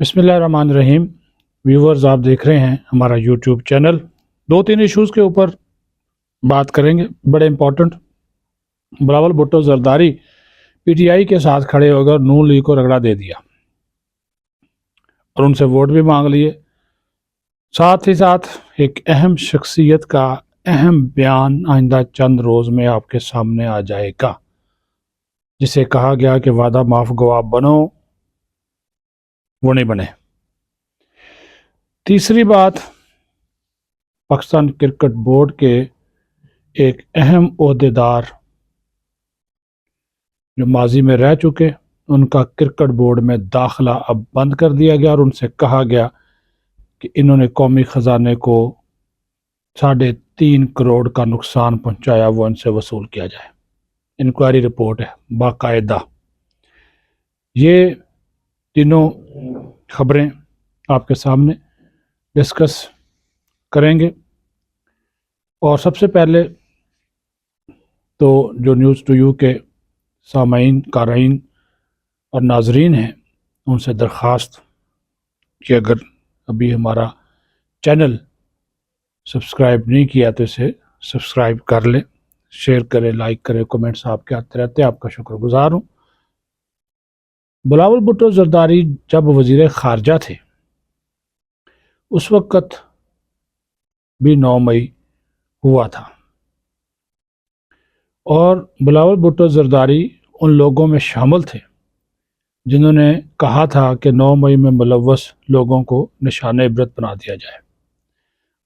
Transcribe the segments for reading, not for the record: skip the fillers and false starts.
बिस्मिल्लाहिर्रहमानिर्रहीम। व्यूवर्स, आप देख रहे हैं हमारा यूट्यूब चैनल। दो तीन इश्यूज़ के ऊपर बात करेंगे, बड़े इंपॉर्टेंट। बिलावल भुट्टो जरदारी पीटीआई के साथ खड़े होकर नून लीग को रगड़ा दे दिया और उनसे वोट भी मांग लिए। साथ ही साथ एक अहम शख्सियत का अहम बयान आइंदा चंद रोज़ में आपके सामने आ जाएगा, जिसे कहा गया कि वादा माफ गवाह बनो, वो नहीं बने। तीसरी बात, पाकिस्तान क्रिकेट बोर्ड के एक अहम ओहदेदार जो माजी में रह चुके, उनका क्रिकेट बोर्ड में दाखिला अब बंद कर दिया गया और उनसे कहा गया कि इन्होंने कौमी ख़जाने को 3.5 करोड़ का नुकसान पहुंचाया, वो इनसे वसूल किया जाए। इंक्वायरी रिपोर्ट है बाकायदा। ये तीनों खबरें आपके सामने डिस्कस करेंगे। और सबसे पहले तो जो न्यूज़ टू यू के सामाईन, क़ारीन और नाजरीन हैं, उनसे दरख्वास्त कि अगर अभी हमारा चैनल सब्सक्राइब नहीं किया तो इसे सब्सक्राइब कर लें, शेयर करें, लाइक करें। कमेंट्स आपके आते रहते हैं, आपका शुक्रगुजार हूँ। बिलावल भुट्टो जरदारी जब वज़ीर ख़ारजा थे, उस वक़्त भी 9 मई हुआ था और बिलावल भुट्टो जरदारी उन लोगों में शामिल थे जिन्होंने कहा था कि 9 मई में मुलव्वस लोगों को निशान इबरत बना दिया जाए।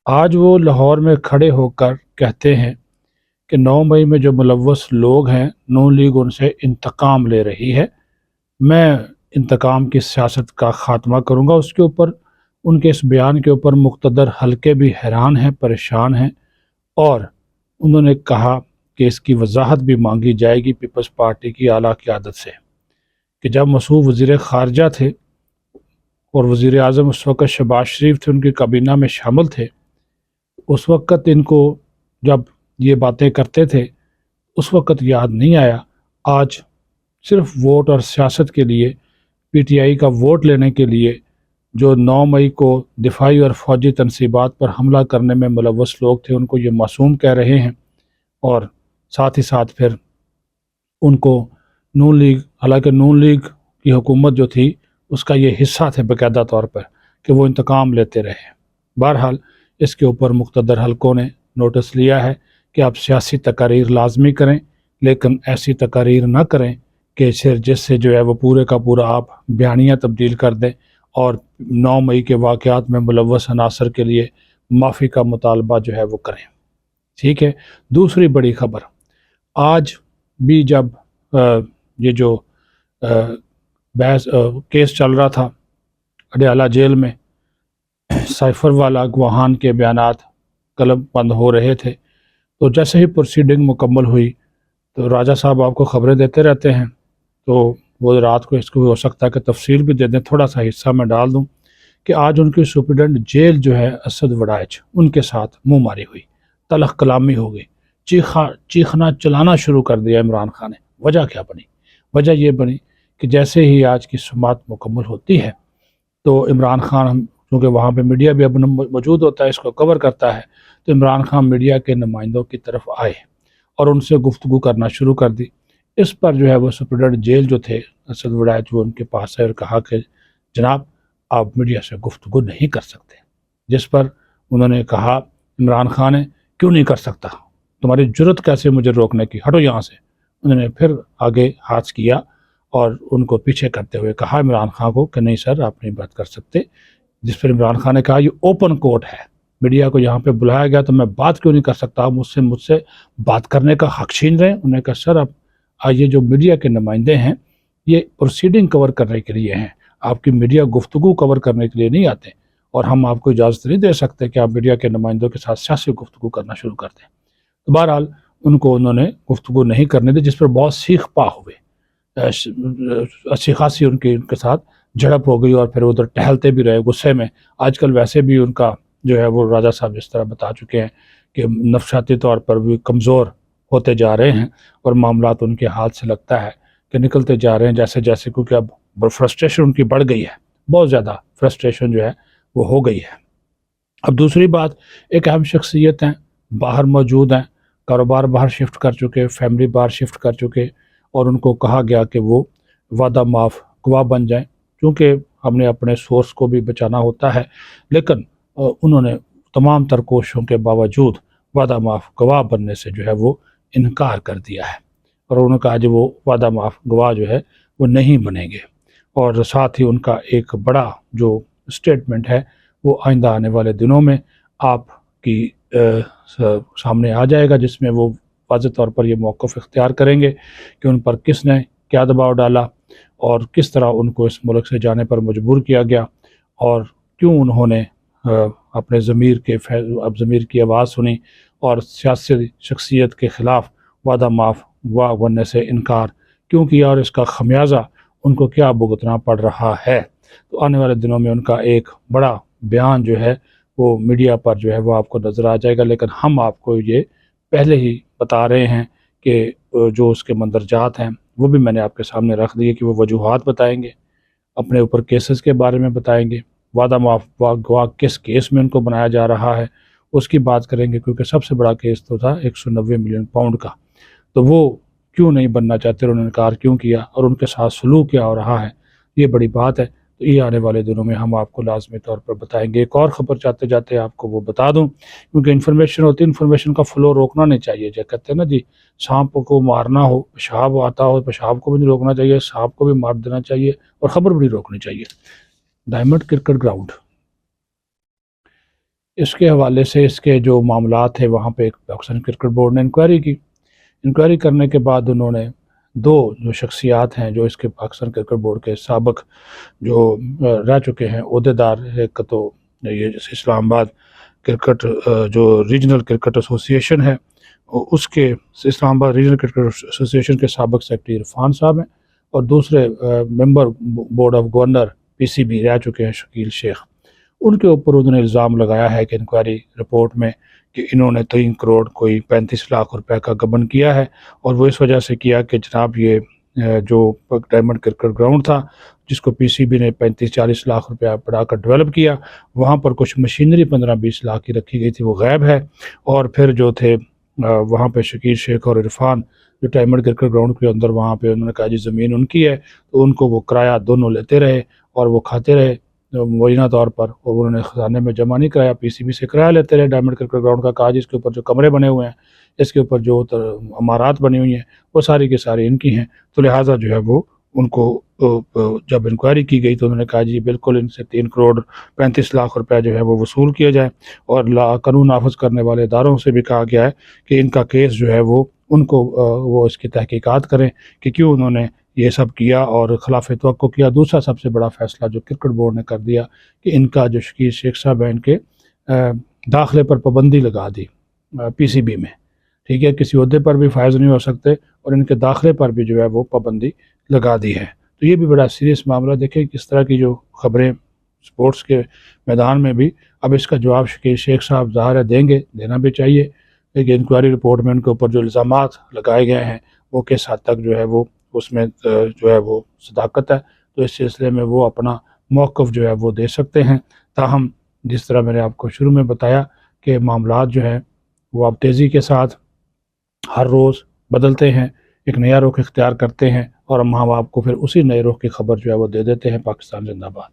आज वो लाहौर में खड़े होकर कहते हैं कि 9 मई में जो मुलव्वस लोग हैं, नून लीग उनसे इंतकाम ले रही है, मैं इंतकाम की सियासत का ख़ात्मा करूँगा। उसके ऊपर, उनके इस बयान के ऊपर मुक़्तदर हलके भी हैरान हैं, परेशान हैं और उन्होंने कहा कि इसकी वजाहत भी मांगी जाएगी पीपल्स पार्टी की आला क़यादत से कि जब मसूद वज़ीर ख़ारजा थे और वज़ीर आज़म उस वक़्त शहबाज शरीफ थे, उनकी काबीना में शामिल थे, उस वक़्त इनको जब ये बातें करते थे उस वक़्त याद नहीं आया। आज सिर्फ वोट और सियासत के लिए, पीटीआई का वोट लेने के लिए जो 9 मई को दिफाई और फ़ौजी तनसीबात पर हमला करने में मुलव्वस लोग थे, उनको ये मासूम कह रहे हैं। और साथ ही साथ फिर उनको नून लीग, हालांकि नून लीग की हुकूमत जो थी उसका ये हिस्सा थे बाकायदा तौर पर कि वो इंतकाम लेते रहे। बहरहाल इसके ऊपर मुक़्तदर हलकों ने नोटिस लिया है कि आप सियासी तकारीर लाजमी करें, लेकिन ऐसी तकारीर ना करें कि जिससे जो है वो पूरे का पूरा आप बयानिया तब्दील कर दें और 9 मई के वाक़यात में मुलव्वस अनासर के लिए माफ़ी का मुतालबा जो है वो करें। ठीक है। दूसरी बड़ी ख़बर, आज भी जब ये जो बहस केस चल रहा था अडयाला जेल में, साइफर वाला गवाहान के बयानात कलम बंद हो रहे थे, तो जैसे ही प्रोसीडिंग मुकम्मल हुई तो राजा साहब आपको ख़बरें देते रहते हैं, तो वो रात को इसको हो सकता है कि तफसील भी दे दें, थोड़ा सा हिस्सा मैं डाल दूं कि आज उनकी सुप्रीडेंट जेल जो है असद वड़ाइच, उनके साथ मुँह मारी हुई, तलख कलामी हो गई, चीखना चलाना शुरू कर दिया इमरान खान ने। वजह क्या बनी? वजह ये बनी कि जैसे ही आज की समात मुकम्मल होती है तो इमरान खान, क्योंकि वहाँ पे मीडिया भी अब मौजूद होता है, इसको कवर करता है, तो इमरान खान मीडिया के नुमाइंदों की तरफ आए और उनसे गुफ्तगू करना शुरू कर दी। इस पर जो है वो सुप्रीडेंट जेल जो थे असद वड़ाइच, वो उनके पास है और कहा कि जनाब आप मीडिया से गुफ्तगू नहीं कर सकते। जिस पर उन्होंने कहा, इमरान खान ने, क्यों नहीं कर सकता, तुम्हारी जुर्रत कैसे मुझे रोकने की, हटो यहाँ से। उन्होंने फिर आगे हाथ किया और उनको पीछे करते हुए कहा इमरान खान को कि नहीं सर, आप नहीं बात कर सकते। जिस पर इमरान खान ने कहा ये ओपन कोर्ट है, मीडिया को यहाँ पे बुलाया गया तो मैं बात क्यों नहीं कर सकता, मुझसे बात करने का हक छीन रहे हैं। उन्होंने कहा सर, आप ये जो मीडिया के नुमाइंदे हैं ये प्रोसीडिंग कवर करने के लिए हैं, आपकी मीडिया गुफ्तगू कवर करने के लिए नहीं आते और हम आपको इजाज़त नहीं दे सकते कि आप मीडिया के नुमाइंदों के साथ सियासी गुफ्तगू करना शुरू कर दें। तो बहरहाल उनको उन्होंने गुफ्तगू नहीं करने दी, जिस पर बहुत सीख पा हुए, अच्छी खासी उनके साथ झड़प हो गई और फिर उधर टहलते भी रहे गुस्से में। आजकल वैसे भी उनका जो है वो राजा साहब जिस तरह बता चुके हैं कि नफसियाती तौर पर भी कमज़ोर होते जा रहे हैं और मामलात उनके हाथ से लगता है कि निकलते जा रहे हैं जैसे जैसे, क्योंकि अब फ्रस्ट्रेशन उनकी बढ़ गई है, بہت زیادہ فرسٹریشن جو ہے وہ ہو گئی ہے۔ اب دوسری بات، ایک اہم شخصیت ہیں، باہر موجود ہیں، کاروبار باہر شفٹ کر چکے، فیملی باہر شفٹ کر چکے، اور ان کو کہا گیا کہ وہ وعدہ معاف گواہ بن جائیں، چونکہ ہم نے اپنے سورس کو بھی بچانا ہوتا ہے، لیکن انہوں نے تمام تر کوششوں کے باوجود وعدہ معاف گواہ بننے سے جو ہے وہ انکار کر دیا ہے، اور انہوں نے کہا جو وہ وعدہ معاف گواہ جو ہے وہ نہیں بنیں گے، اور ساتھ ہی ان کا ایک بڑا جو اسٹیٹمنٹ ہے وہ آئندہ آنے والے دنوں میں آپ کی سامنے آ جائے گا، جس میں وہ واضح طور پر یہ موقف اختیار کریں گے کہ ان پر کس نے کیا دباؤ ڈالا، اور کس طرح ان کو اس ملک سے جانے پر مجبور کیا گیا، اور کیوں انہوں نے اپنے ضمیر کی آواز سنی اور سیاسی شخصیت کے خلاف وعدہ معاف گواہ بننے سے انکار کیوں کیا، اور اس کا خمیازہ ان کو کیا بھگتنا پڑ رہا ہے۔ تو آنے والے دنوں میں ان کا ایک بڑا بیان جو ہے وہ میڈیا پر جو ہے وہ آپ کو نظر آ جائے گا، لیکن ہم آپ کو یہ پہلے ہی بتا رہے ہیں کہ جو اس کے مندرجات ہیں وہ بھی میں نے آپ کے سامنے رکھ دیے کہ وہ وجوہات بتائیں گے، اپنے اوپر کیسز کے بارے میں بتائیں گے، وعدہ معاف گواہ کس کیس میں ان کو بنایا جا رہا ہے اس کی بات کریں گے، کیونکہ سب سے بڑا کیس تو تھا 190 ملین پاؤنڈ کا، تو وہ کیوں نہیں بننا چاہتے، انہوں نے انکار کیوں کیا، اور ان کے ساتھ سلوک کیا ہو رہا ہے، یہ بڑی بات ہے۔ تو یہ آنے والے دنوں میں ہم آپ کو لازمی طور پر بتائیں گے۔ ایک اور خبر چاہتے جاتے آپ کو وہ بتا دوں، کیونکہ انفارمیشن ہوتی ہے، انفارمیشن کا فلو روکنا نہیں چاہیے، جو کہتے ہیں نا جی، سانپ کو مارنا ہو، پیشاب آتا ہو، پیشاب کو بھی نہیں روکنا چاہیے، سانپ کو بھی مار دینا چاہیے، اور خبر بھی نہیں روکنی چاہیے۔ ڈائمنڈ کرکٹ گراؤنڈ، اس کے حوالے سے اس کے جو معاملات ہیں وہاں پہ ایک پاکستان کرکٹ بورڈ نے انکوائری کی، انکوائری کرنے کے بعد انہوں نے دو جو شخصیات ہیں جو اس کے پاکستان کرکٹ بورڈ کے سابق جو رہ چکے ہیں عہدیدار، ایک تو یہ اسلام آباد کرکٹ جو ریجنل کرکٹ ایسوسی ایشن ہے، اس کے اسلام آباد ریجنل کرکٹ ایسوسی ایشن کے سابق سیکرٹری عرفان صاحب ہیں، اور دوسرے member board of governor PCB رہ چکے ہیں شکیل شیخ۔ ان کے اوپر انہوں نے الزام لگایا ہے کہ انکوائری رپورٹ میں کہ انہوں نے 3 کروڑ کوئی 35 لاکھ روپے کا گبن کیا ہے، اور وہ اس وجہ سے کیا کہ جناب یہ جو ڈائمنڈ کرکٹ گراؤنڈ تھا جس کو PCB نے 35-40 لاکھ روپیہ بڑھا کر ڈیولپ کیا، وہاں پر کچھ مشینری 15-20 لاکھ کی رکھی گئی تھی، وہ غائب ہے، اور پھر جو تھے وہاں پہ شکیل شیخ اور عرفان جو ڈائمنڈ کرکٹ گراؤنڈ کے اندر وہاں پہ انہوں نے کہا جی زمین ان کی ہے، تو ان کو وہ کرایہ دونوں لیتے رہے اور وہ کھاتے رہے مبینہ طور پر، اور انہوں نے خزانے میں جمع نہیں کرایا، PCB سے کرایہ لیتے رہے ڈائمنڈ کرکٹ گراؤنڈ کا، کہا جی اس کے اوپر جو کمرے بنے ہوئے ہیں، اس کے اوپر جو عمارات بنی ہوئی ہیں وہ ساری کی ساری ان کی ہیں، تو لہٰذا جو ہے وہ ان کو جب انکوائری کی گئی تو انہوں نے کہا جی بالکل ان سے 3 کروڑ 35 لاکھ روپے جو ہے وہ وصول کیا جائے، اور قانون نافذ کرنے والے اداروں سے بھی کہا گیا ہے کہ ان کا کیس جو ہے وہ ان کو وہ اس کی تحقیقات کریں کہ کیوں انہوں نے یہ سب کیا اور خلاف توقع کیا۔ دوسرا سب سے بڑا فیصلہ جو کرکٹ بورڈ نے کر دیا کہ ان کا جو شکیل شیخ صاحب ہیں ان کے داخلے پر پابندی لگا دی PCB میں، ٹھیک ہے، کسی عہدے پر بھی فائز نہیں ہو سکتے، اور ان کے داخلے پر بھی جو ہے وہ پابندی لگا دی ہے۔ تو یہ بھی بڑا سیریس معاملہ، دیکھیں کس طرح کی جو خبریں سپورٹس کے میدان میں بھی، اب اس کا جواب شکیل شیخ صاحب ظاہر ہے دیں گے، دینا بھی چاہیے، لیکن انکوائری رپورٹ میں ان کے اوپر جو الزامات لگائے گئے ہیں وہ کس حد تک جو ہے وہ اس میں جو ہے وہ صداقت ہے، تو اس سلسلے میں وہ اپنا موقف جو ہے وہ دے سکتے ہیں۔ تاہم جس طرح میں نے آپ کو شروع میں بتایا کہ معاملات جو ہیں وہ اب تیزی کے ساتھ ہر روز بدلتے ہیں، ایک نیا رخ اختیار کرتے ہیں، اور ہم آپ کو پھر اسی نئے رخ کی خبر جو ہے وہ دے دیتے ہیں۔ پاکستان زندہ باد۔